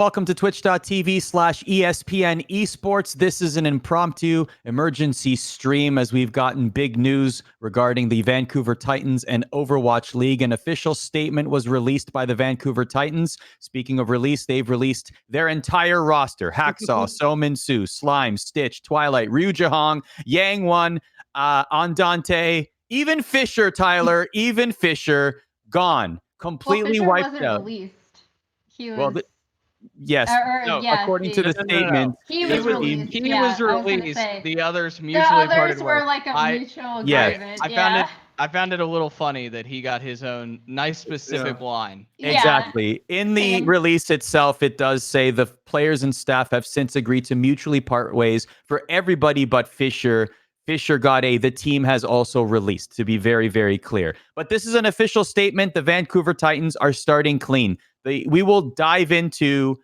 Welcome to twitch.tv/ESPN Esports. This is an impromptu emergency stream as we've gotten big news regarding the Vancouver Titans and Overwatch League. An official statement was released by the Vancouver Titans. Speaking of release, they've released their entire roster. Hacksaw, Somin Su, Slime, Stitch, Twilight, Ryu Jahong, Yang One, Andante, even Fisher, Tyler, even Fisher, gone. Completely Fisher wiped wasn't out. Released. He was... Well, yes. No, according to the statement, he was released. He was released. The others mutually parted ways. Were like a mutual agreement. I found it a little funny that he got his own nice specific line. Exactly. In the release itself, it does say the players and staff have since agreed to mutually part ways for everybody but Fisher. Fisher got the team has also released, to be very, very clear. But this is an official statement. The Vancouver Titans are starting clean. We will dive into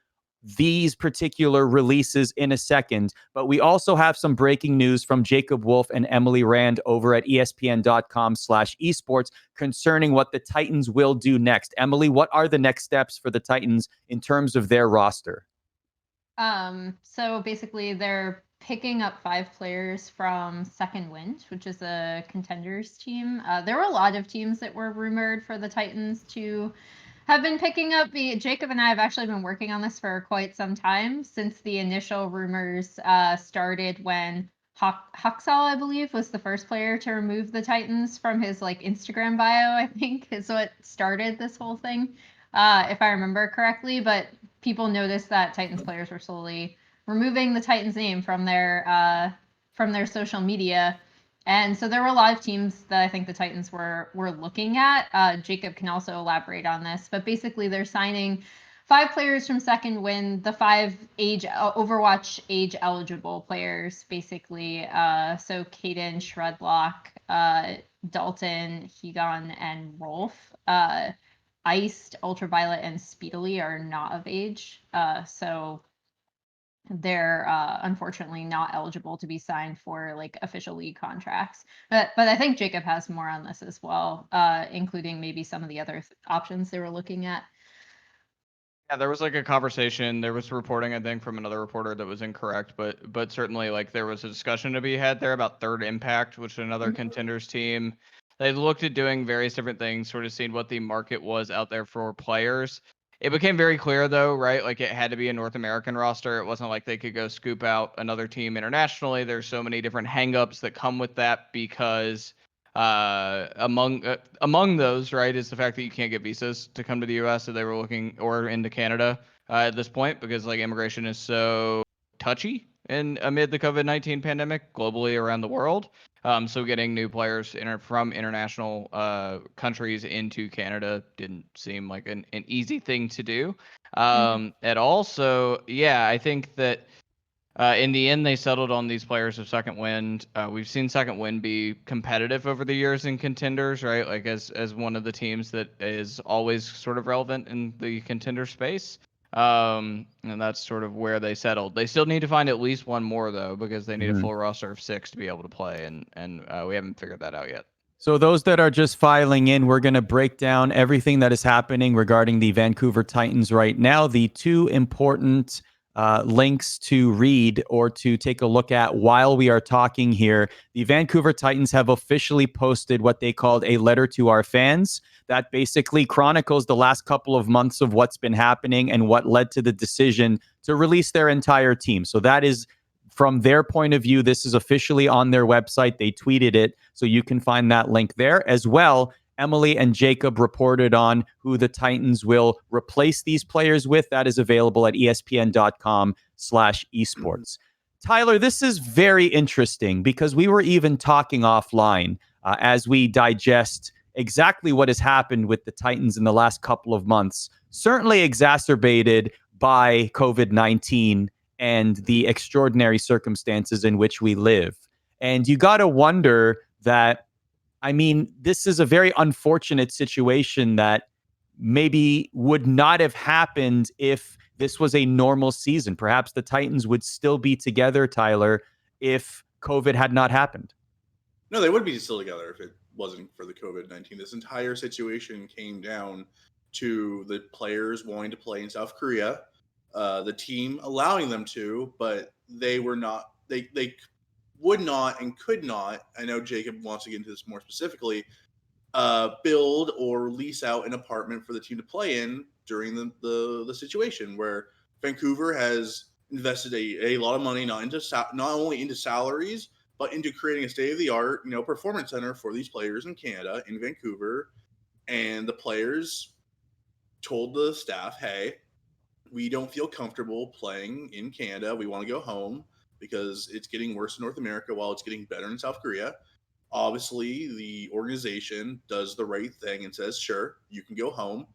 these particular releases in a second, but we also have some breaking news from Jacob Wolf and Emily Rand over at ESPN.com/esports concerning what the Titans will do next. Emily, what are the next steps for the Titans in terms of their roster? So basically they're picking up 5 players from Second Wind, which is a Contenders team. There were a lot of teams that were rumored for the Titans to have been picking up. Jacob and I have actually been working on this for quite some time, since the initial rumors started when Haksal, I believe, was the first player to remove the Titans from his Instagram bio, I think, is what started this whole thing, if I remember correctly. But people noticed that Titans players were slowly removing the Titans name from their social media. And so there were a lot of teams that I think the Titans were looking at. Jacob can also elaborate on this, but basically they're signing 5 players from Second Wind, the 5 Overwatch age eligible players, basically. So Caden, Shredlock, Dalton, Hegon, and Rolf. Iced, Ultraviolet, and Speedily are not of age. So they're unfortunately not eligible to be signed for official league contracts. But I think Jacob has more on this as well, including maybe some of the other options they were looking at. Yeah, there was a conversation. There was reporting, I think, from another reporter that was incorrect, but certainly there was a discussion to be had there about Third Impact, which is another Contenders team. They looked at doing various different things, sort of seeing what the market was out there for players. It became very clear, though, right? It had to be a North American roster. It wasn't like they could go scoop out another team internationally. There's so many different hangups that come with that because among those, right, is the fact that you can't get visas to come to the U.S. So they were looking, or into Canada at this point, because immigration is so touchy amid the COVID-19 pandemic globally around the world. So getting new players from international countries into Canada didn't seem like an easy thing to do. And also, I think that in the end, they settled on these players of Second Wind. We've seen Second Wind be competitive over the years in Contenders, right? As one of the teams that is always sort of relevant in the Contender space. And that's sort of where they settled. They still need to find at least one more, though, because they need a full roster of 6 to be able to play, and we haven't figured that out yet. So those that are just filing in, we're going to break down everything that is happening regarding the Vancouver Titans right now. The 2 important links to read or to take a look at while we are talking here. The Vancouver Titans have officially posted what they called a letter to our fans that basically chronicles the last couple of months of what's been happening and what led to the decision to release their entire team. So that is, from their point of view, this is officially on their website. They tweeted it, so you can find that link there as well. Emily and Jacob reported on who the Titans will replace these players with. That is available at ESPN.com/esports. Tyler, this is very interesting because we were even talking offline as we digest exactly what has happened with the Titans in the last couple of months, certainly exacerbated by COVID-19 and the extraordinary circumstances in which we live. And you got to wonder that, this is a very unfortunate situation that maybe would not have happened if this was a normal season. Perhaps the Titans would still be together, Tyler, if COVID had not happened. No, they would be still together if it wasn't for the COVID-19. This entire situation came down to the players wanting to play in South Korea the team allowing them to, but they were not. They would not and could not. I know Jacob wants to get into this more specifically. Build or lease out an apartment for the team to play in during the situation where Vancouver has invested a lot of money not only into salaries but into creating a state of the art performance center for these players in Canada in Vancouver, and the players told the staff, hey, we don't feel comfortable playing in Canada. We want to go home because it's getting worse in North America while it's getting better in South Korea. Obviously, the organization does the right thing and says, sure, you can go home.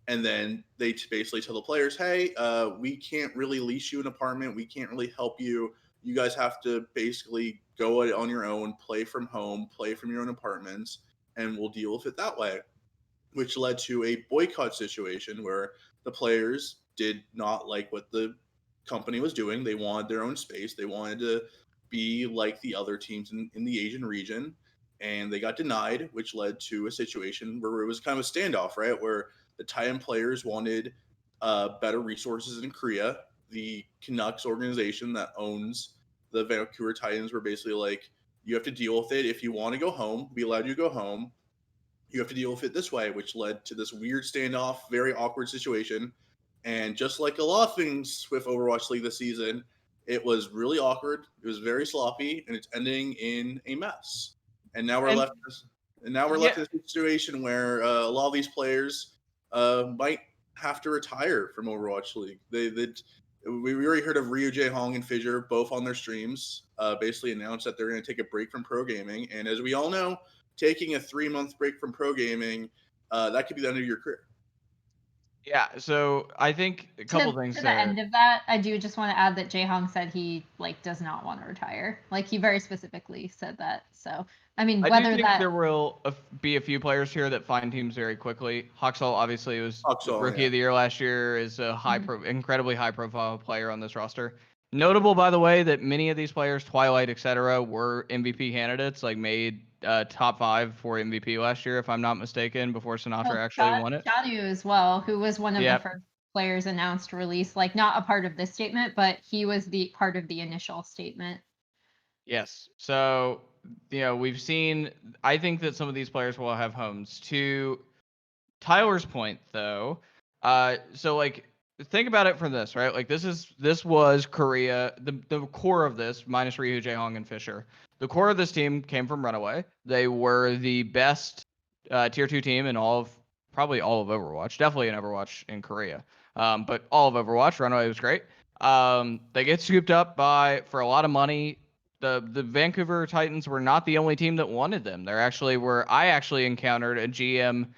And then they basically tell the players, hey, we can't really lease you an apartment. We can't really help you. You guys have to basically go on your own, play from home, play from your own apartments, and we'll deal with it that way, which led to a boycott situation where the players did not like what the company was doing. They wanted their own space. They wanted to be like the other teams in the Asian region, and they got denied, which led to a situation where it was kind of a standoff, right? Where the Titan players wanted better resources in Korea. The Canucks organization that owns the Vancouver Titans were basically like, you have to deal with it. If you want to go home, we allowed you to go home. You have to deal with it this way, which led to this weird standoff, very awkward situation. And just like a lot of things with Overwatch League this season, it was really awkward. It was very sloppy, and it's ending in a mess. And now we're left. And now we're left in a situation where a lot of these players might have to retire from Overwatch League. We already heard of Ryu Jae Hong and Fissure both on their streams basically announced that they're going to take a break from pro gaming. And as we all know, taking a 3-month break from pro gaming, that could be the end of your career. Yeah, so I think a couple things to there. the end of that, I do just want to add that Jae Hong said he does not want to retire. He very specifically said that. So I mean, I whether do think that there will be a few players here that find teams very quickly. Hoxall obviously was rookie of the year last year, is a incredibly high profile player on this roster. Notable, by the way, that many of these players, Twilight, etc., were MVP candidates, made top 5 for MVP last year, if I'm not mistaken, before Sinatra actually won it. Chanu as well, who was one of the first players announced to release, not a part of this statement, but he was the part of the initial statement. Yes. So, we've seen, I think that some of these players will have homes. To Tyler's point, though, think about it from this, right? This was Korea, the core of this, minus Ryu, Jae-Hong, and Fissure. The core of this team came from Runaway. They were the best tier 2 team in probably all of Overwatch, definitely in Overwatch in Korea. But all of Overwatch, Runaway was great. They get scooped up for a lot of money. The Vancouver Titans were not the only team that wanted them. I actually encountered a GM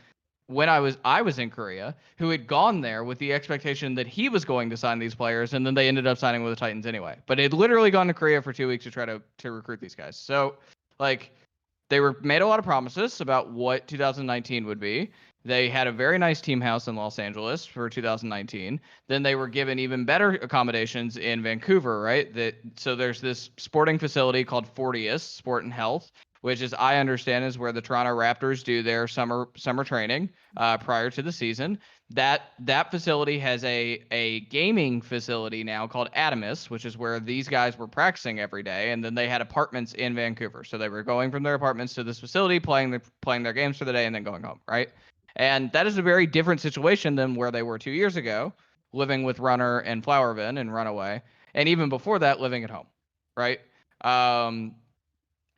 when I was in Korea who had gone there with the expectation that he was going to sign these players, and then they ended up signing with the Titans anyway. But they'd literally gone to Korea for 2 weeks to try to recruit these guys. So they were made a lot of promises about what 2019 would be. They had a very nice team house in Los Angeles for 2019. Then they were given even better accommodations in Vancouver, right? So there's this sporting facility called Fortius Sport and Health, which I understand is where the Toronto Raptors do their summer training prior to the season. That facility has a gaming facility now called Adamus, which is where these guys were practicing every day, and then they had apartments in Vancouver. So they were going from their apartments to this facility, playing their games for the day, and then going home, right? And that is a very different situation than where they were 2 years ago, living with Runner and Flowervin and Runaway, and even before that, living at home, right? And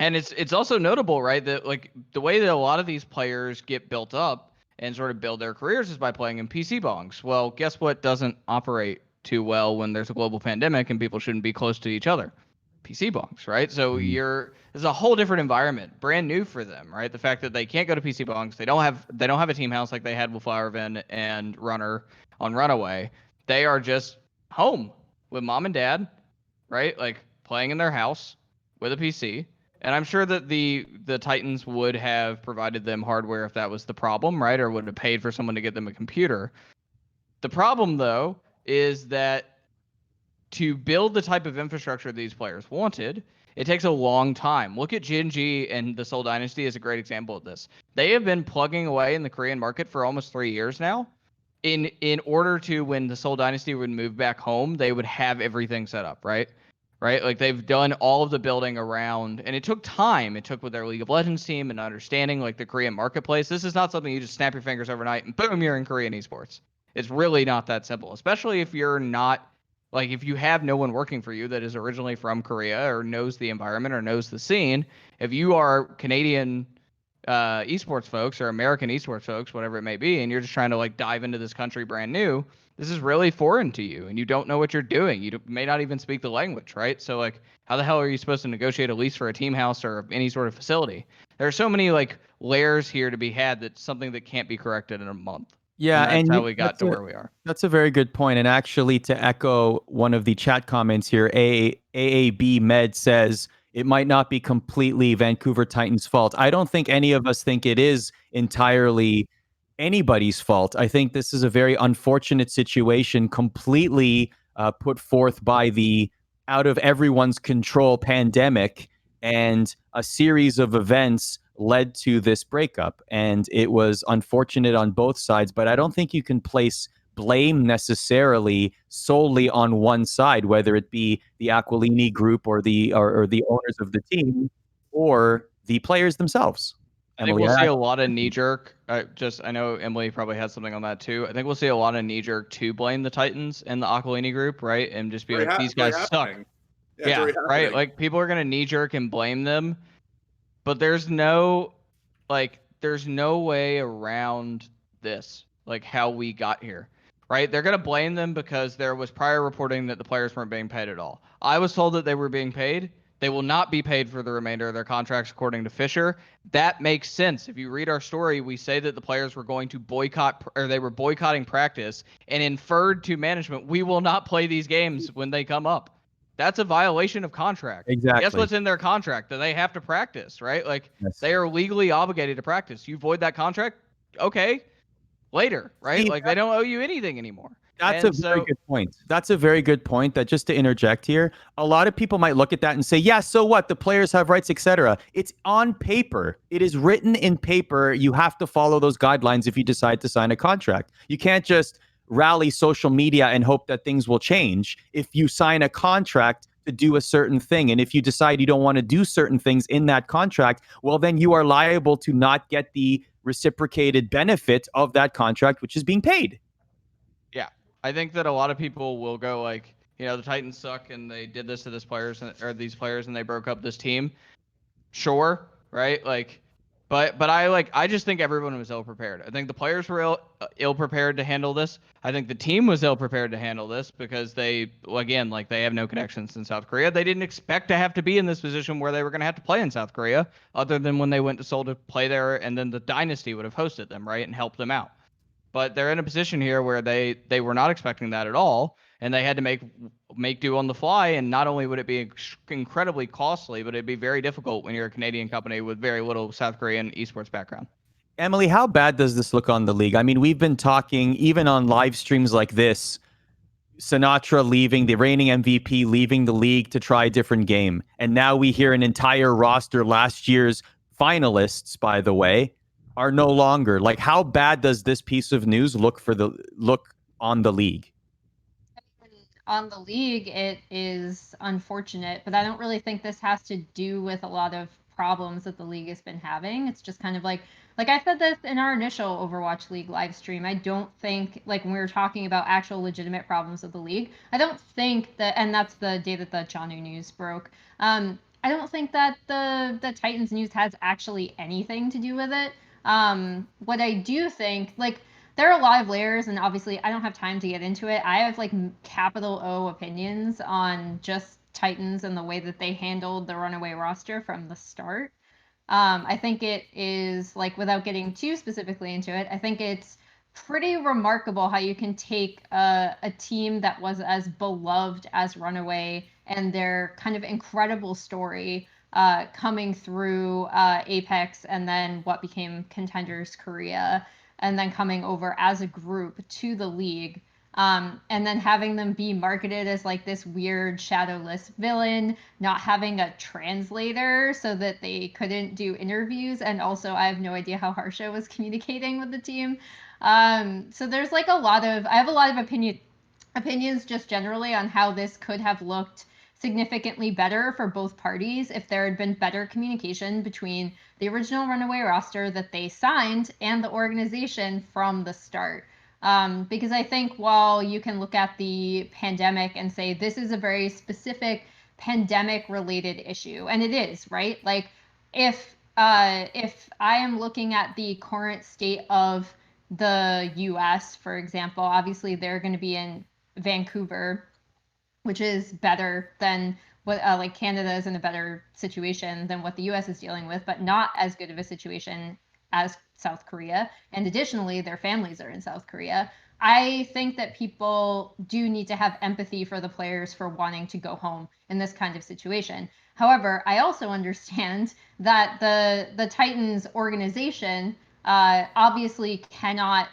it's also notable, right, that the way that a lot of these players get built up and sort of build their careers is by playing in PC bongs. Well, guess what doesn't operate too well when there's a global pandemic and people shouldn't be close to each other? PC bongs, right? So there's a whole different environment, brand new for them, right? The fact that they can't go to PC bongs, they don't have a team house like they had with Flowervin and Runner on Runaway. They are just home with mom and dad, right? Playing in their house with a PC. And I'm sure that the Titans would have provided them hardware if that was the problem, right? Or would have paid for someone to get them a computer. The problem, though, is that to build the type of infrastructure these players wanted, it takes a long time. Look at Gen.G and the Seoul Dynasty as a great example of this. They have been plugging away in the Korean market for almost 3 years now, in order to, when the Seoul Dynasty would move back home, they would have everything set up, right? Right? Like they've done all of the building around, and it took time. It took with their League of Legends team and understanding like the Korean marketplace. This is not something you just snap your fingers overnight and boom, you're in Korean esports. It's really not that simple, especially if you're not like if you have no one working for you that is originally from Korea or knows the environment or knows the scene. If you are Canadian esports folks or American esports folks, whatever it may be, and you're just trying to like dive into this country brand new, this is really foreign to you and you don't know what you're doing. You may not even speak the language, right? So like, how the hell are you supposed to negotiate a lease for a team house or any sort of facility? There are so many like layers here to be had. That's something that can't be corrected in a month. Yeah, And that's and how we got to where we are. that's a very good point. And actually, to echo one of the chat comments here, AAB Med says it might not be completely Vancouver Titans' fault. I don't think any of us think it is entirely anybody's fault. I think this is a very unfortunate situation, completely put forth by the out of everyone's control pandemic, and a series of events led to this breakup. And it was unfortunate on both sides, but I don't think you can place blame necessarily solely on one side, whether it be the Aquilini group or the owners of the team or the players themselves. I think Emily, we'll see a lot of knee jerk. I know Emily probably has something on that too. I think we'll see a lot of knee jerk to blame the Titans and the Aquilini group, right? And just be like, these guys suck. Yeah, it's already right. happening. Like people are gonna knee jerk and blame them, but there's no way around this, like how we got here, right? They're gonna blame them because there was prior reporting that the players weren't being paid at all. I was told that they were being paid. They will not be paid for the remainder of their contracts, according to Fisher. That makes sense. If you read our story, we say that the players were going to boycott, or they were boycotting practice, and inferred to management, we will not play these games when they come up. That's a violation of contract. Exactly. Guess what's in their contract? That they have to practice, right? Like Yes. they are legally obligated to practice. You void that contract, okay, later, right? See, like they don't owe you anything anymore. That's a very good point. That's a very good point. That, just to interject here, a lot of people might look at that and say, yeah, so what? The players have rights, etc. It's on paper. It is written in paper. You have to follow those guidelines if you decide to sign a contract. You can't just rally social media and hope that things will change. If you sign a contract to do a certain thing, and if you decide you don't want to do certain things in that contract, well, then you are liable to not get the reciprocated benefit of that contract, which is being paid. Yeah, I think that a lot of people will go like, the Titans suck and they did this to these players and they broke up this team. Sure, right? Like, but I just think everyone was ill prepared. I think the players were ill prepared to handle this. I think the team was ill prepared to handle this because they have no connections in South Korea. They didn't expect to have to be in this position where they were going to have to play in South Korea, other than when they went to Seoul to play there, and then the Dynasty would have hosted them, right, and helped them out. But they're in a position here where they were not expecting that at all, and they had to make do on the fly. And not only would it be incredibly costly, but it'd be very difficult when you're a Canadian company with very little South Korean esports background. Emily, how bad does this look on the league? I mean, we've been talking, even on live streams like this, Sinatra leaving, the reigning MVP leaving the league to try a different game. And now we hear an entire roster, last year's finalists, by the way, are no longer. Like, how bad does this piece of news look on the league? On the league, it is unfortunate, but I don't really think this has to do with a lot of problems that the league has been having. It's just kind of like I said this in our initial Overwatch League live stream. I don't think, like, when we were talking about actual legitimate problems of the league, I don't think that, and that's the day that the Chanu news broke. I don't think that the Titans news has actually anything to do with it. What I do think, like, there are a lot of layers, and obviously I don't have time to get into it. I have like capital O opinions on just Titans and the way that they handled the runaway roster from the start. I think it is, like, without getting too specifically into it, I think it's pretty remarkable how you can take a team that was as beloved as Runaway and their kind of incredible story coming through Apex and then what became Contenders Korea, and then coming over as a group to the league, and then having them be marketed as like this weird shadowless villain, not having a translator so that they couldn't do interviews. And also, I have no idea how Harsha was communicating with the team. So there's like I have a lot of opinions just generally on how this could have looked significantly better for both parties if there had been better communication between the original runaway roster that they signed and the organization from the start. Because I think while you can look at the pandemic and say this is a very specific pandemic related issue, and it is, right? Like if I am looking at the current state of the US, for example, obviously they're going to be in Vancouver, which is better than what like Canada is in a better situation than what the US is dealing with, but not as good of a situation as South Korea. And additionally, their families are in South Korea. I think that people do need to have empathy for the players for wanting to go home in this kind of situation. However, I also understand that the Titans organization obviously cannot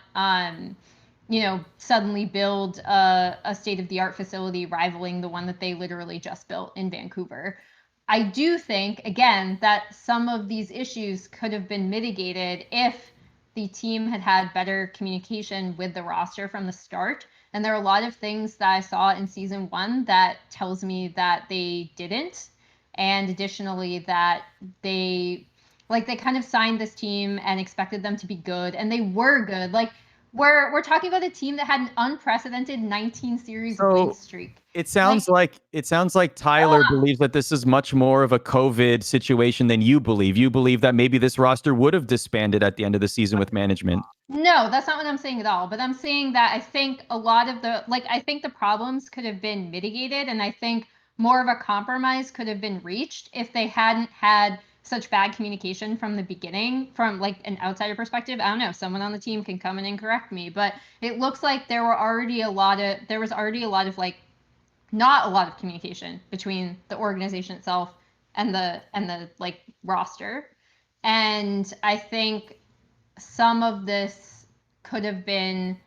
suddenly build a state of the art facility rivaling the one that they literally just built in Vancouver. I do think, again, that some of these issues could have been mitigated if the team had had better communication with the roster from the start. And there are a lot of things that I saw in season 1 that tells me that they didn't. And additionally, that they kind of signed this team and expected them to be good, and they were good. Like we're talking about a team that had an unprecedented 19 series win streak. It sounds like Tyler believes that this is much more of a COVID situation than you believe. You believe that maybe this roster would have disbanded at the end of the season with management. No, that's not what I'm saying at all. But I'm saying that I think a lot of I think the problems could have been mitigated, and I think more of a compromise could have been reached if they hadn't had such bad communication from the beginning, from like an outsider perspective. I don't know, someone on the team can come in and correct me, but it looks like there was already a lot of like not a lot of communication between the organization itself and the like roster. And I think some of this could have been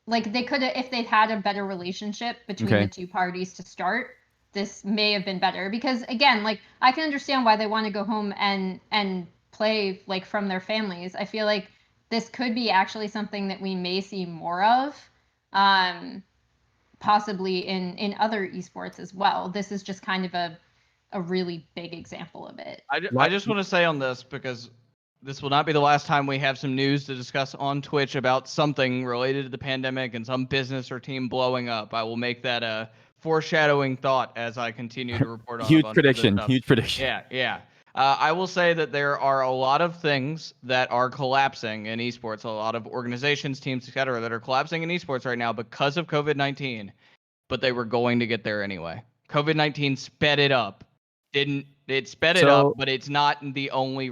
like they could have, if they'd had a better relationship between the two parties to start, this may have been better. Because again, like I can understand why they want to go home and play like from their families. I feel like this could be actually something that we may see more of, possibly in other esports as well. This is just kind of a really big example of it. I just want to say on this, because this will not be the last time we have some news to discuss on Twitch about something related to the pandemic and some business or team blowing up. I will make that a foreshadowing thought as I continue to report on Huge prediction. Yeah. I will say that there are a lot of things that are collapsing in esports, a lot of organizations, teams, etc., that are collapsing in esports right now because of COVID-19, but they were going to get there anyway. COVID-19 sped it up. It sped it up, but it's not the only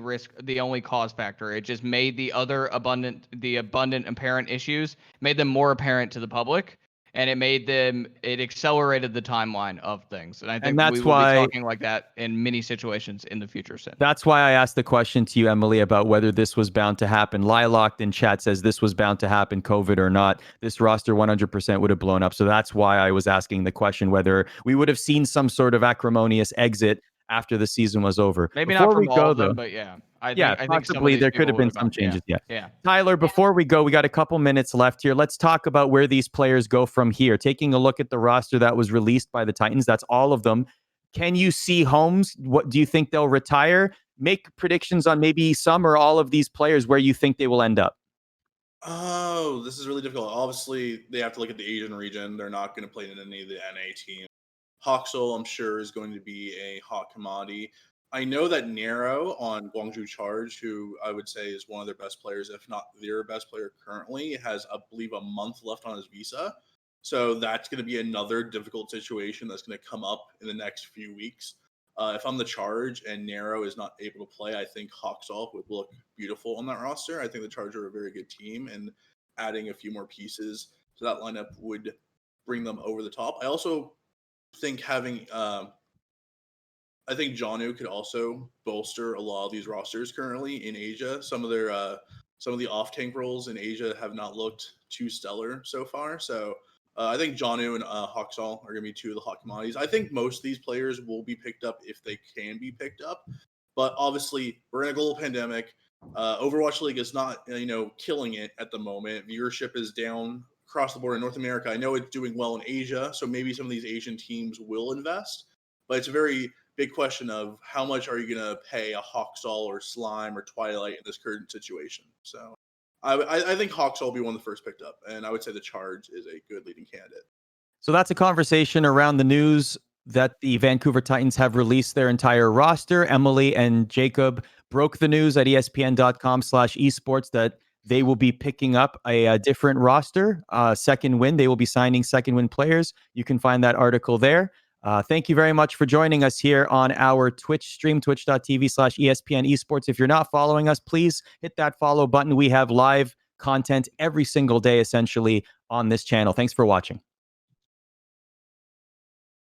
cause factor. It just made the abundant apparent issues, made them more apparent to the public, and it accelerated the timeline of things. And I think we will be talking like that in many situations in the future soon. That's why I asked the question to you, Emily, about whether this was bound to happen. Lilocked in chat says this was bound to happen, COVID or not. This roster 100% would have blown up. So that's why I was asking the question whether we would have seen some sort of acrimonious exit after the season was over. Maybe not from all of them, but yeah. I think possibly there could have been some changes. Yeah. Tyler, before we go, we got a couple minutes left here. Let's talk about where these players go from here. Taking a look at the roster that was released by the Titans, that's all of them. Can you see Holmes? What do you think they'll retire? Make predictions on maybe some or all of these players where you think they will end up. Oh, this is really difficult. Obviously, they have to look at the Asian region. They're not going to play in any of the NA teams. Hoxel, I'm sure, is going to be a hot commodity. I know that Nero on Guangzhou Charge, who I would say is one of their best players, if not their best player currently, has, I believe, a month left on his visa. So that's going to be another difficult situation that's going to come up in the next few weeks. If I'm the Charge and Nero is not able to play, I think Hoxol would look beautiful on that roster. I think the Charge are a very good team, and adding a few more pieces to that lineup would bring them over the top. I also think having I think Janu could also bolster a lot of these rosters currently in Asia. Some of the off tank roles in Asia have not looked too stellar so far. So I think Janu and Hoxol are going to be two of the hot commodities. I think most of these players will be picked up if they can be picked up. But obviously, we're in a global pandemic. Overwatch League is not, killing it at the moment. Viewership is down across the board in North America. I know it's doing well in Asia, so maybe some of these Asian teams will invest. But it's a very big question of how much are you going to pay a Hawkstall or Slime or Twilight in this current situation. So I think Hawkstall will be one of the first picked up, and I would say the Charge is a good leading candidate. So that's a conversation around the news that the Vancouver Titans have released their entire roster. Emily and Jacob broke the news at ESPN.com/esports that they will be picking up a different roster. Second Wind, they will be signing Second Wind players. You can find that article there. Thank you very much for joining us here on our Twitch stream, twitch.tv/ESPN Esports. If you're not following us, please hit that follow button. We have live content every single day, essentially, on this channel. Thanks for watching.